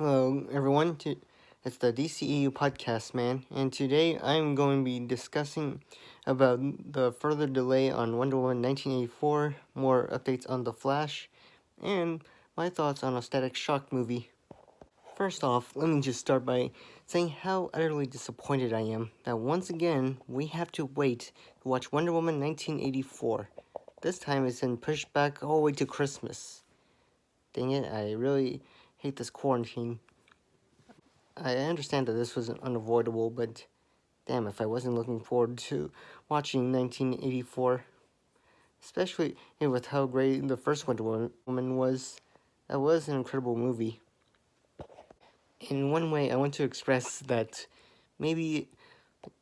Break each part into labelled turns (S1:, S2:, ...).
S1: Hello, everyone. It's the DCEU podcast, man. And today I'm going to be discussing about the further delay on Wonder Woman 1984, more updates on The Flash, and my thoughts on a Static Shock movie. First off, let me just start by saying how utterly disappointed I am that once again we have to wait to watch Wonder Woman 1984. This time it's been pushed back all the way to Christmas. Dang it, I really hate this quarantine. I understand that this was unavoidable, but damn, if I wasn't looking forward to watching 1984, especially with how great the first Wonder Woman was, that was an incredible movie. In one way, I want to express that maybe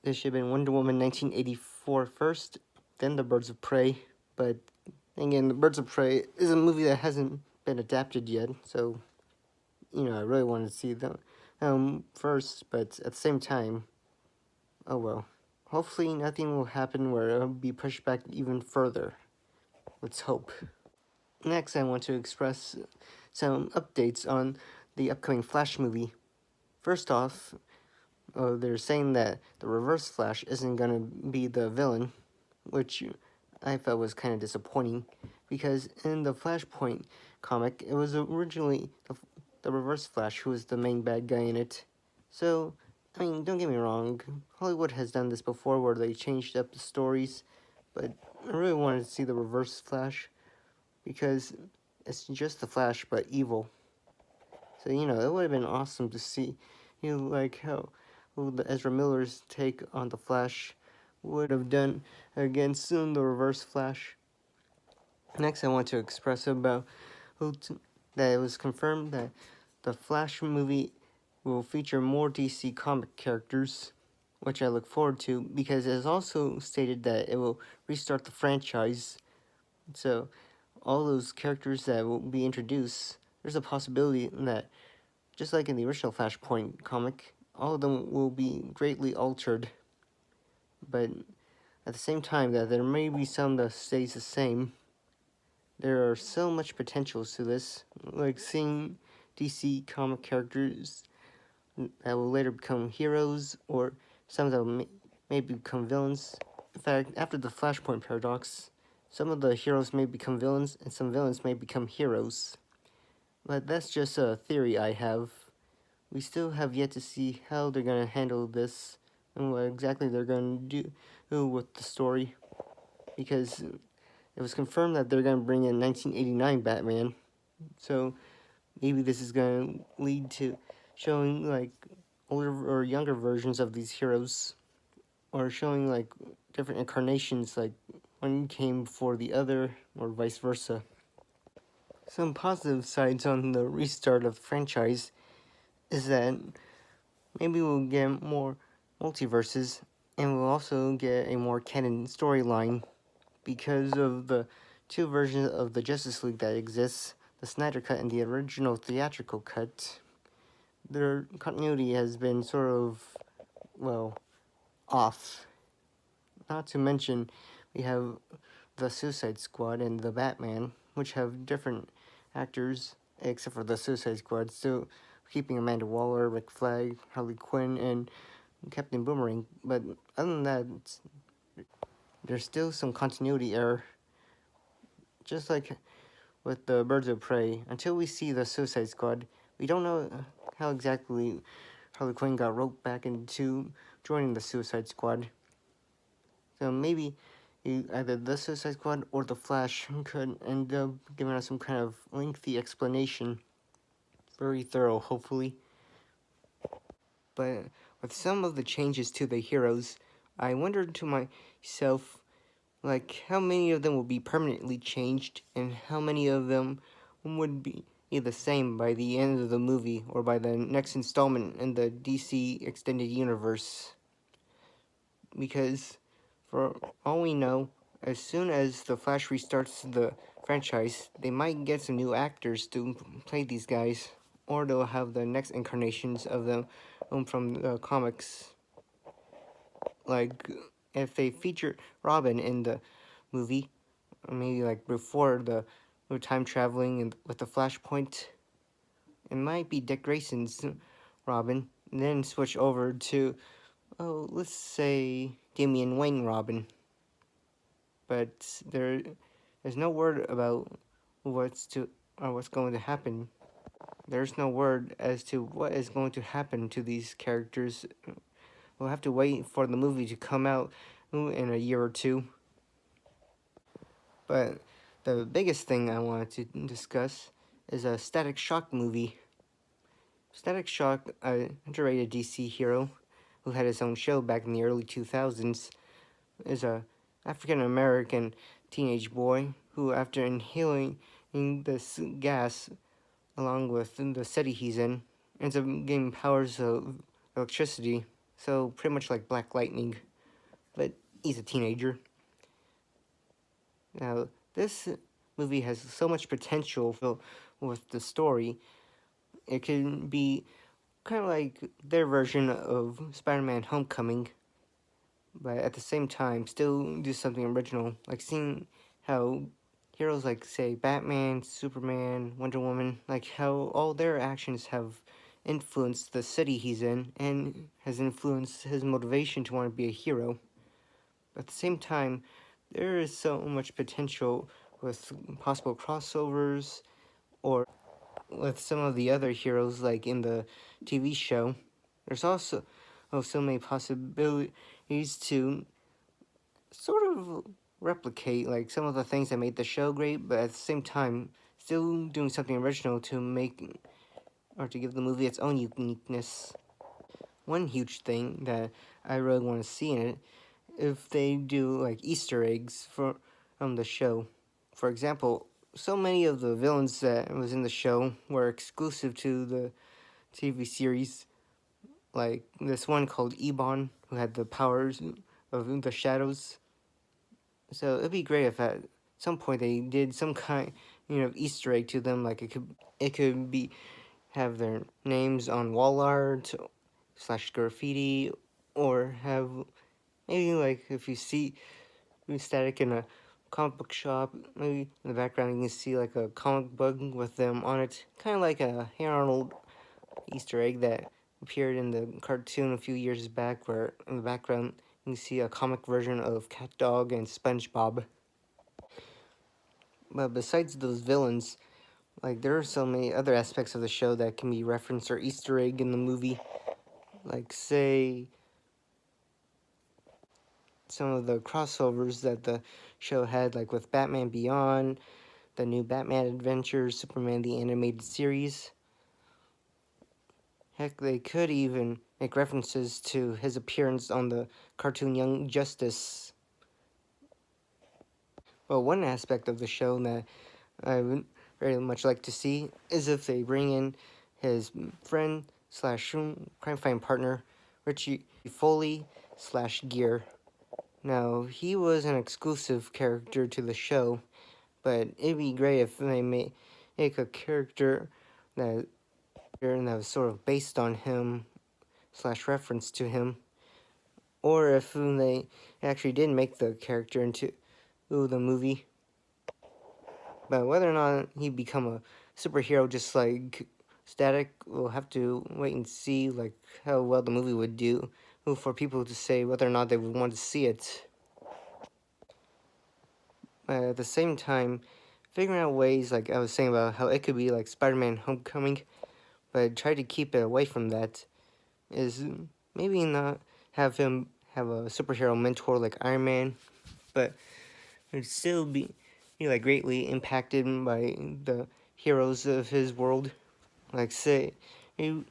S1: there should have been Wonder Woman 1984 first, then The Birds of Prey, but again, The Birds of Prey is a movie that hasn't been adapted yet, so, I really wanted to see them first, but at the same time, oh well. Hopefully nothing will happen where it'll be pushed back even further. Let's hope. Next, I want to express some updates on the upcoming Flash movie. First off, they're saying that the Reverse Flash isn't gonna be the villain, which I felt was kind of disappointing, because in the Flashpoint comic, it was originally the Reverse Flash who was the main bad guy in it. So, I mean, don't get me wrong, Hollywood has done this before where they changed up the stories, but I really wanted to see the Reverse Flash, because it's just the Flash, but evil. So, it would have been awesome to see, like how the Ezra Miller's take on the Flash would have done against the Reverse Flash. Next, I want to express about that it was confirmed that the Flash movie will feature more DC comic characters, which I look forward to, because it is also stated that it will restart the franchise. So, all those characters that will be introduced, there's a possibility that, just like in the original Flashpoint comic, all of them will be greatly altered. But at the same time, that there may be some that stays the same. There are so much potentials to this, like seeing DC comic characters that will later become heroes, or some that may become villains. In fact, after the Flashpoint paradox, some of the heroes may become villains, and some villains may become heroes. But that's just a theory I have. We still have yet to see how they're going to handle this, and what exactly they're going to do with the story. Because it was confirmed that they're going to bring in 1989 Batman. So maybe this is going to lead to showing like older or younger versions of these heroes, or showing like different incarnations, like one came before the other, or vice versa. Some positive sides on the restart of the franchise is that maybe we'll get more multiverses, and we'll also get a more canon storyline because of the two versions of the Justice League that exists, the Snyder Cut and the original theatrical cut. Their continuity has been sort of, well, off. Not to mention, we have the Suicide Squad and the Batman, which have different actors, except for the Suicide Squad, still keeping Amanda Waller, Rick Flag, Harley Quinn, and Captain Boomerang. But other than that, there's still some continuity error. Just like with the Birds of Prey, until we see the Suicide Squad, we don't know how exactly Harley Quinn got roped back into joining the Suicide Squad. So maybe either the Suicide Squad or the Flash could end up giving us some kind of lengthy explanation. Very thorough, hopefully. But with some of the changes to the heroes, I wondered to myself, like, how many of them will be permanently changed, and how many of them would be the same by the end of the movie, or by the next installment in the DC Extended Universe. Because, for all we know, as soon as the Flash restarts the franchise, they might get some new actors to play these guys, or they'll have the next incarnations of them from the comics. Like, if they feature Robin in the movie, maybe like before the time traveling and with the Flashpoint, it might be Dick Grayson's Robin, and then switch over to, oh, let's say Damian Wayne Robin. But there's no word about what's going to happen. There's no word as to what is going to happen to these characters. We'll have to wait for the movie to come out in a year or two. But the biggest thing I wanted to discuss is a Static Shock movie. Static Shock, an underrated DC hero who had his own show back in the early 2000s, is a African American teenage boy who, after inhaling this gas along with the city he's in, ends up getting powers of electricity. So pretty much like Black Lightning, but he's a teenager. Now this movie has so much potential with the story. It can be kind of like their version of Spider-Man: Homecoming, but at the same time still do something original, like seeing how heroes like, say, Batman, Superman, Wonder Woman, like how all their actions have influenced the city he's in and has influenced his motivation to want to be a hero. But at the same time, there is so much potential with possible crossovers or with some of the other heroes like in the TV show. There's also so many possibilities to sort of replicate like some of the things that made the show great, but at the same time still doing something original to make or to give the movie its own uniqueness. One huge thing that I really want to see in it, if they do like Easter eggs from the show. For example, so many of the villains that was in the show were exclusive to the TV series, like this one called Ebon, who had the powers of the shadows. So it'd be great if at some point they did some kind, Easter egg to them. Like it could be have their names on wall art / graffiti, or have maybe like if you see Static in a comic book shop, maybe in the background you can see like a comic book with them on it, kind of like a Hey Arnold Easter egg that appeared in the cartoon a few years back, where in the background you can see a comic version of Cat Dog and SpongeBob. But besides those villains, like there are so many other aspects of the show that can be referenced or Easter egg in the movie. Like say some of the crossovers that the show had, like with Batman Beyond, the new Batman Adventures, Superman the Animated Series. Heck, they could even make references to his appearance on the cartoon Young Justice. Well, one aspect of the show that I would very much like to see is if they bring in his friend / crime fighting partner, Richie Foley / Gear. Now, he was an exclusive character to the show, but it'd be great if they make a character that was sort of based on him / reference to him, or if they actually did make the character into the movie. But whether or not he'd become a superhero just like Static, we'll have to wait and see like how well the movie would do for people to say whether or not they would want to see it. At the same time, figuring out ways, like I was saying about how it could be like Spider-Man Homecoming, but try to keep it away from that, is maybe not have him have a superhero mentor like Iron Man, but it'd still be like greatly impacted by the heroes of his world. Like say, you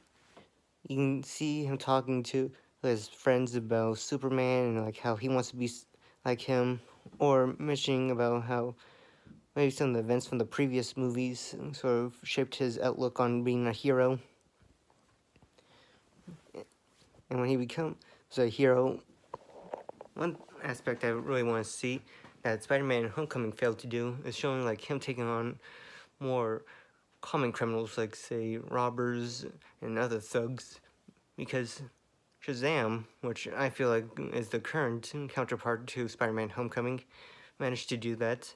S1: can see him talking to his friends about Superman and like how he wants to be like him, or mentioning about how maybe some of the events from the previous movies sort of shaped his outlook on being a hero. And when he becomes a hero, one aspect I really want to see that Spider-Man Homecoming failed to do is showing like him taking on more common criminals, like say robbers and other thugs, because Shazam, which I feel like is the current counterpart to Spider-Man Homecoming, managed to do that.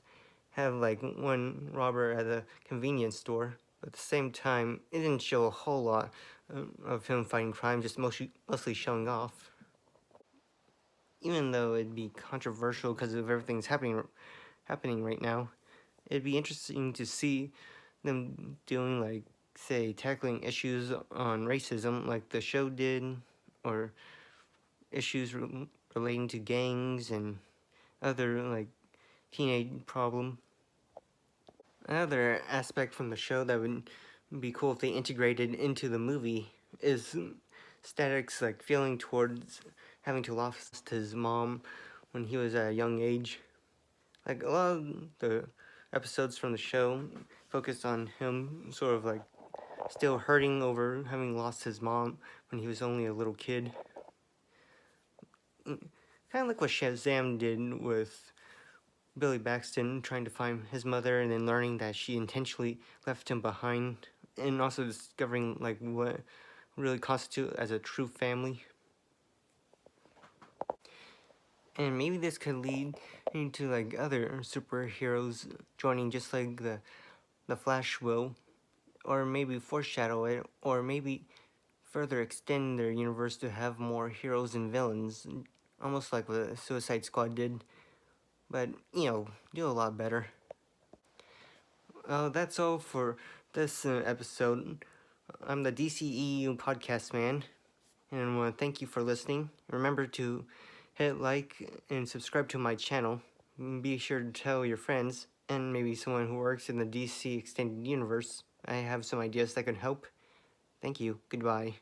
S1: Have like one robber at a convenience store But at the same time, it didn't show a whole lot of him fighting crime, just mostly showing off. Even though it'd be controversial because of everything's happening right now, it'd be interesting to see them doing, like, say, tackling issues on racism like the show did, or issues relating to gangs and other, like, teenage problem. Another aspect from the show that would be cool if they integrated into the movie is Static's, like, feeling towards having to lost his mom when he was at a young age. Like, a lot of the episodes from the show focused on him sort of, like, still hurting over having lost his mom when he was only a little kid. Kind of like what Shazam did with Billy Baxton, trying to find his mother and then learning that she intentionally left him behind, and also discovering, like, what really constitutes as a true family. And maybe this could lead into, like, other superheroes joining, just like the Flash will, or maybe foreshadow it, or maybe further extend their universe to have more heroes and villains, almost like what the Suicide Squad did, but, do a lot better. That's all for this episode. I'm the DCEU podcast man, and I want to thank you for listening. Remember to hit like and subscribe to my channel. Be sure to tell your friends and maybe someone who works in the DC Extended Universe. I have some ideas that could help. Thank you. Goodbye.